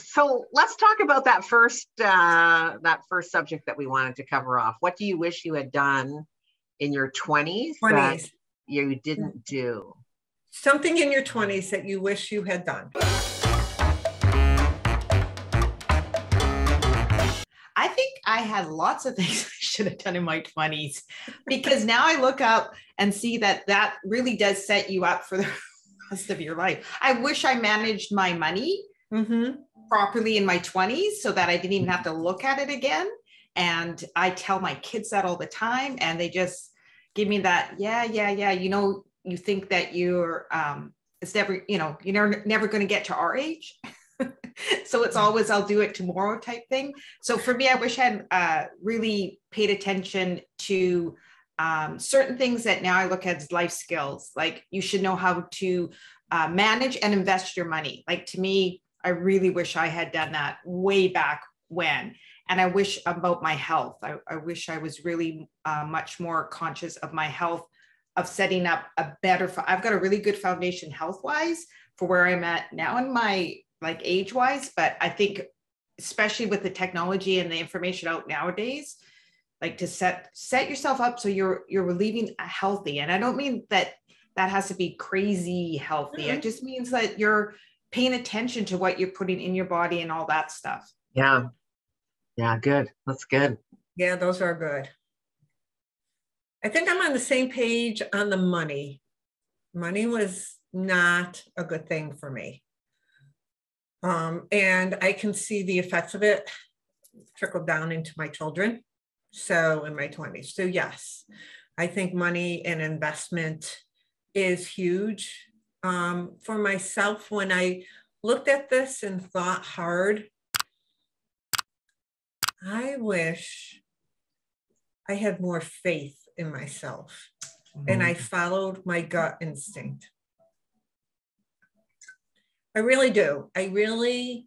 So let's talk about that first subject that we wanted to cover off. What do you wish you had done in your 20s that 20s. you didn't do? Something in your 20s that you wish you had done. I think I had lots of things I should have done in my 20s, because now I look up and see that that really does set you up for the rest of your life. I wish I managed my money properly in my 20s so that I didn't even have to look at it again. And I tell my kids that all the time, and they just give me that, yeah. You know, you think that you're, it's never, you know, you're never going to get to our age. So it's always, I'll do it tomorrow type thing. So for me, I wish I had really paid attention to certain things that now I look at as life skills. Like, you should know how to manage and invest your money. Like, to me, I really wish I had done that way back when. And I wish about my health. I wish I was really much more conscious of my health, of setting up a better, I've got a really good foundation health-wise for where I'm at now in my, like, age-wise. But I think, especially with the technology and the information out nowadays, like, to set yourself up so you're leaving healthy. And I don't mean that has to be crazy healthy. It just means that you're paying attention to what you're putting in your body and all that stuff. Yeah, good. That's good. Yeah, those are good. I think I'm on the same page on the money. Money was not a good thing for me. And I can see the effects of it trickle down into my children. So in my 20s. So yes, I think money and investment is huge. For myself, when I looked at this and thought hard, I wish I had more faith in myself and I followed my gut instinct. I really do. I really,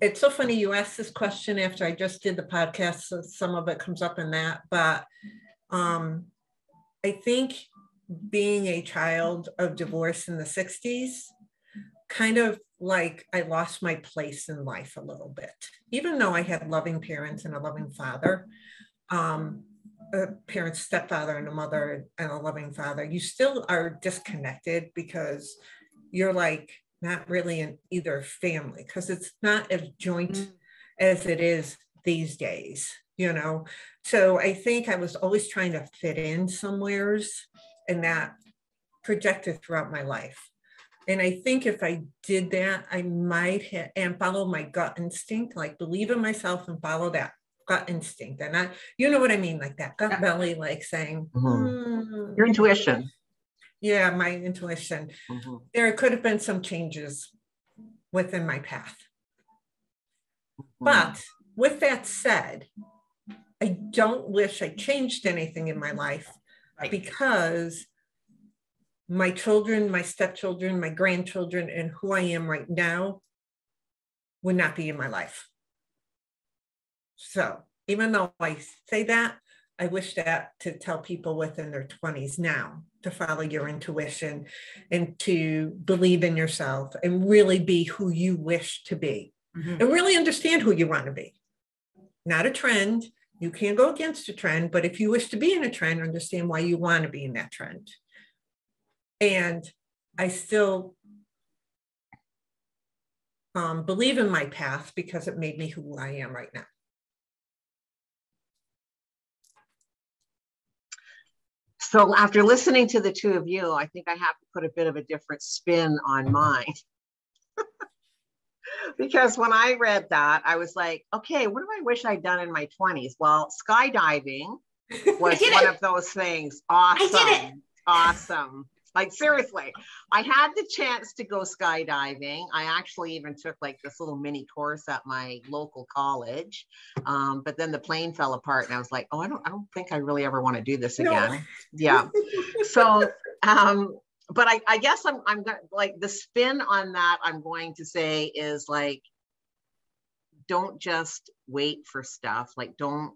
it's so funny you asked this question after I just did the podcast, so some of it comes up in that, but I think being a child of divorce in the 60s, kind of like I lost my place in life a little bit. Even though I had loving parents and a loving father, a parent's stepfather and a mother and a loving father, you still are disconnected because you're like not really in either family, because it's not as joint as it is these days, you know? So I think I was always trying to fit in somewheres, and that projected throughout my life. And I think if I did that, I might have, and follow my gut instinct, like believe in myself and follow that gut instinct. And I, you know what I mean? Like that gut belly, like saying, your intuition. Yeah, my intuition. There could have been some changes within my path. But with that said, I don't wish I changed anything in my life, because my children, my stepchildren, my grandchildren, and who I am right now would not be in my life. So even though I say that, I wish that to tell people within their 20s now to follow your intuition and to believe in yourself and really be who you wish to be and really understand who you want to be. Not a trend. You can't go against a trend, but if you wish to be in a trend, understand why you want to be in that trend. And I still believe in my path because it made me who I am right now. So after listening to the two of you, I think I have to put a bit of a different spin on mine. Because when I read that, I was like, okay, what do I wish I'd done in my 20s? Well, skydiving was one of those things. Awesome. I did it. Awesome. Like, seriously, I had the chance to go skydiving. I actually even took like this little mini course at my local college. But then the plane fell apart and I was like, oh, I don't think I really ever want to do this again. No. Yeah. So, but I guess I'm gonna, like, the spin on that I'm going to say is like, don't just wait for stuff. Like, don't,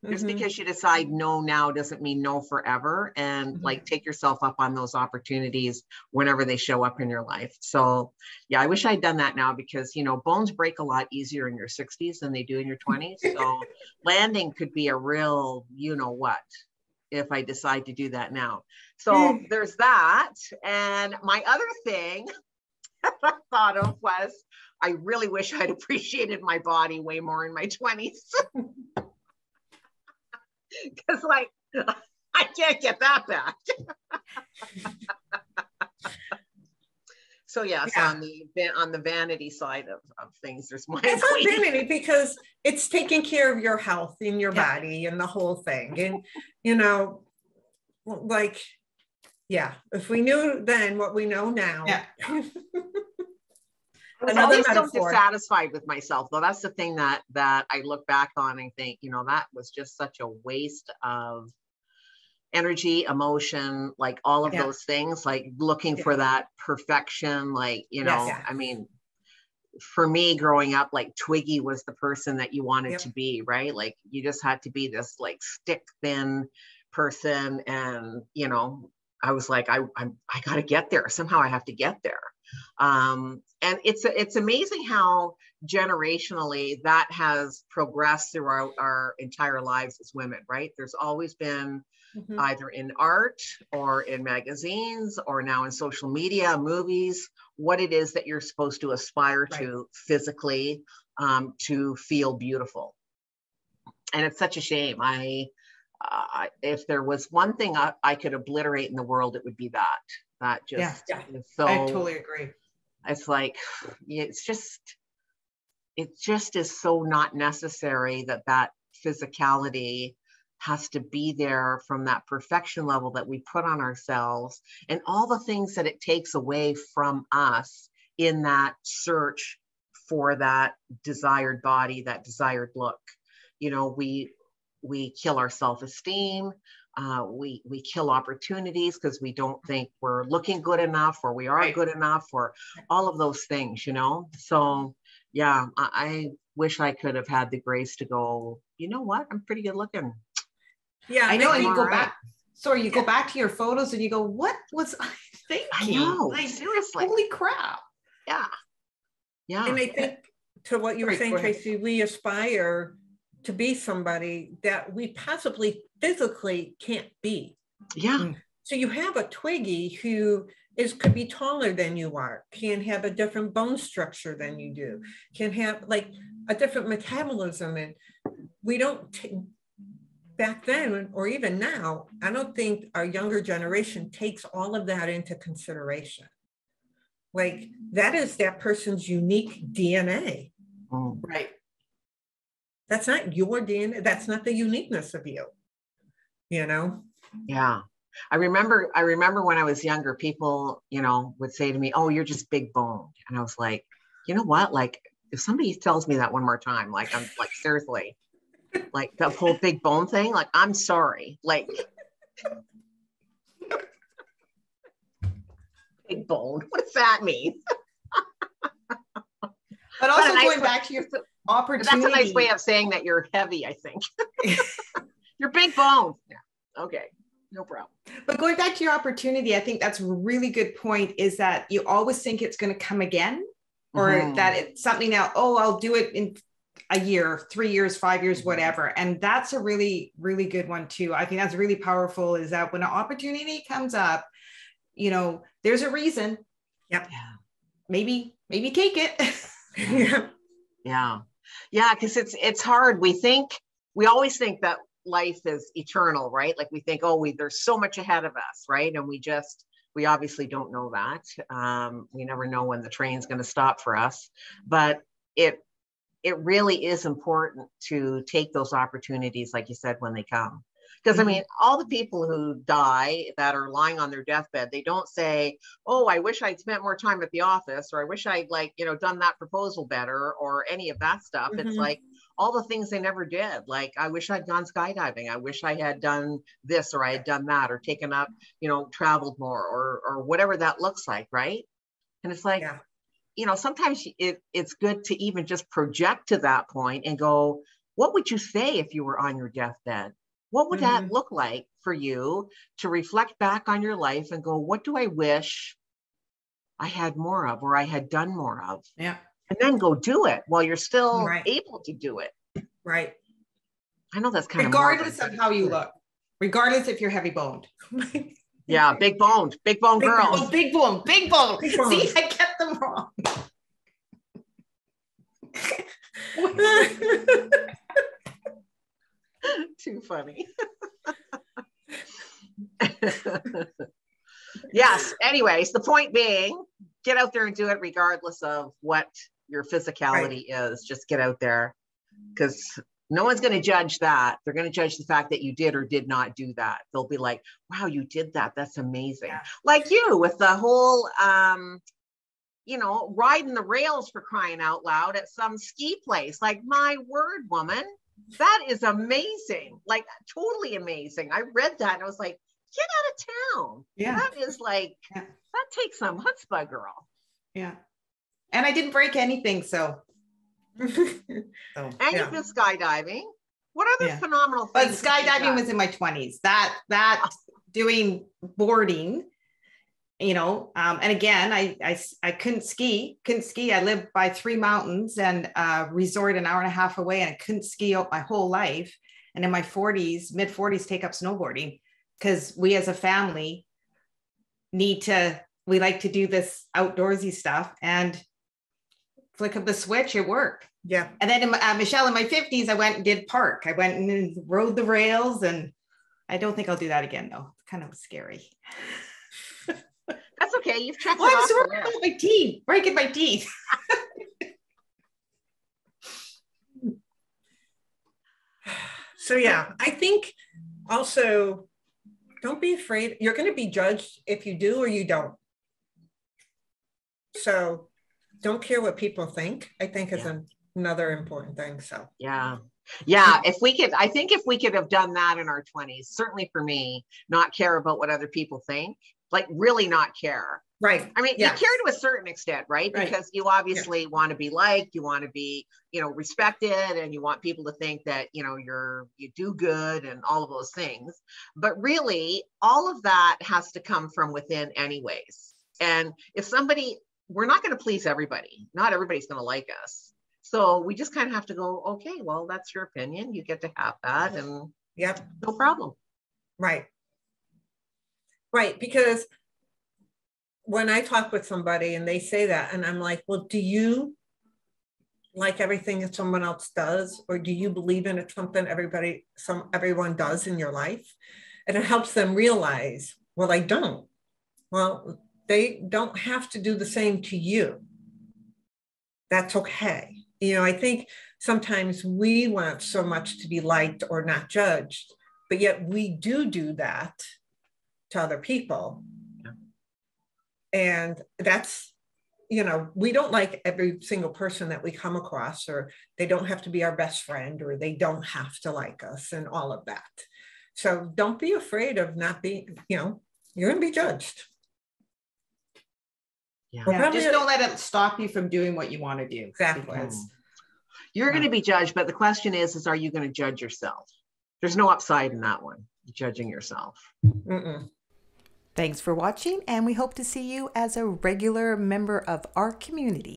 Just because you decide no now doesn't mean no forever. And like, take yourself up on those opportunities whenever they show up in your life. So yeah, I wish I'd done that now, because, you know, bones break a lot easier in your 60s than they do in your 20s. So landing could be a real, you know what, if I decide to do that now. So there's that. And my other thing that I thought of was, I really wish I'd appreciated my body way more in my 20s. Because like, I can't get that back. So yes, on the vanity side of things, there's my it's not vanity, because it's taking care of your health in your body and the whole thing. And, you know, like, if we knew then what we know now. I was always so dissatisfied with myself, though. That's the thing that I look back on and think, you know, that was just such a waste of energy, emotion, like all of those things, like looking for that perfection, like, you know, I mean, for me growing up, like Twiggy was the person that you wanted to be, right? Like you just had to be this like stick thin person. And, you know, I was like, I got to get there. Somehow I have to get there. And it's amazing how generationally that has progressed throughout our entire lives as women, right? There's always been either in art or in magazines or now in social media, movies, what it is that you're supposed to aspire to physically, to feel beautiful. And it's such a shame. If there was one thing I could obliterate in the world, it would be that just is so, I totally agree. It's like, it just is so not necessary that physicality has to be there from that perfection level that we put on ourselves, and all the things that it takes away from us in that search for that desired body, that desired look. You know, we kill our self-esteem. We kill opportunities because we don't think we're looking good enough, or we aren't good enough, or all of those things, you know? So yeah, I wish I could have had the grace to go, you know what? I'm pretty good looking. Yeah, I know. And you go back. Sorry, you go back to your photos and you go, what was I thinking? I know, like, seriously. Holy crap. Yeah. Yeah. And I think to what you were saying, Tracy, we aspire to be somebody that we possibly physically can't be. Yeah. So you have a Twiggy who could be taller than you are, can have a different bone structure than you do, can have like a different metabolism. And we don't, back then, or even now, I don't think our younger generation takes all of that into consideration. Like that is that person's unique DNA. Right. That's not your DNA. That's not the uniqueness of you, you know? Yeah. I remember when I was younger, people, you know, would say to me, oh, you're just big boned. And I was like, you know what? Like if somebody tells me that one more time, like I'm like, seriously, like the whole big bone thing, like, I'm sorry, like big bone, what does that mean? But also going back to your opportunity. That's a nice way of saying that you're heavy, I think. You're big bone. Yeah. Okay. No problem. But going back to your opportunity, I think that's a really good point, is that you always think it's going to come again, or that it's something now, oh, I'll do it in a year, 3 years, 5 years, whatever. And that's a really, really good one too. I think that's really powerful, is that when an opportunity comes up, you know, there's a reason. Yep. Yeah. Maybe take it. Yeah. Cause it's hard. We always think that life is eternal, right? Like we think, oh, there's so much ahead of us, right? And we obviously don't know that. We never know when the train's going to stop for us, but it really is important to take those opportunities, like you said, when they come. Because I mean, all the people who die that are lying on their deathbed, they don't say, oh, I wish I'd spent more time at the office, or I wish I'd done that proposal better, or any of that stuff. It's like all the things they never did. Like, I wish I'd gone skydiving. I wish I had done this, or I had done that, or taken up, traveled more, or whatever that looks like. Right. And it's like, sometimes it's good to even just project to that point and go, what would you say if you were on your deathbed? What would that look like for you to reflect back on your life and go, what do I wish I had more of, or I had done more of? Yeah. And then go do it while you're still able to do it. Right. I know that's kind regardless of how you look, regardless if you're heavy boned. Yeah, big boned girls. Oh, big bone. See, I kept them wrong. Too funny. Yes. Anyways, the point being, get out there and do it regardless of what your physicality is. Just get out there, because no one's going to judge that. They're going to judge the fact that you did or did not do that. They'll be like, wow, you did that. That's amazing. Yeah. Like you with the whole, riding the rails, for crying out loud, at some ski place. Like, my word, woman, that is amazing. Like, totally amazing. I read that and I was like, get out of town. Yeah. That is like, that takes some chutzpah, girl. Yeah. And I didn't break anything, so. And you've been skydiving. What other phenomenal things? But skydiving was in my 20s. That doing boarding, and again, I couldn't ski. I lived by 3 mountains and resort an hour and a half away, and I couldn't ski out my whole life. And in my 40s, mid 40s, take up snowboarding, because we as a family we like to do this outdoorsy stuff, and flick of the switch, it worked. Yeah. And then Michele, in my 50s, I went and did park. I went and rode the rails, and I don't think I'll do that again, though. It's kind of scary. That's okay. You've checked it off. I'm sorry, my teeth, breaking my teeth. So yeah, I think also, don't be afraid. You're going to be judged if you do or you don't. So don't care what people think, I think is another important thing. So yeah. If we could have done that in our 20s, certainly for me, not care about what other people think, like really not care. Right. I mean, you care to a certain extent, right? Because you obviously want to be liked, you want to be, respected, and you want people to think that, you do good and all of those things. But really, all of that has to come from within anyways. And if we're not going to please everybody. Not everybody's going to like us. So we just kind of have to go, okay, well, that's your opinion. You get to have that, and no problem. Right. Right. Because when I talk with somebody and they say that, and I'm like, well, do you like everything that someone else does? Or do you believe in it, something everyone does in your life? And it helps them realize, well, I don't. Well, they don't have to do the same to you. That's okay. I think sometimes we want so much to be liked or not judged, but yet we do that to other people. And that's, we don't like every single person that we come across, or they don't have to be our best friend, or they don't have to like us, and all of that. So don't be afraid of not being, you're going to be judged. Yeah. Just don't let it stop you from doing what you want to do. Exactly. You're going to be judged, but the question is are you going to judge yourself? There's no upside in that one, judging yourself. Thanks for watching, and we hope to see you as a regular member of our community.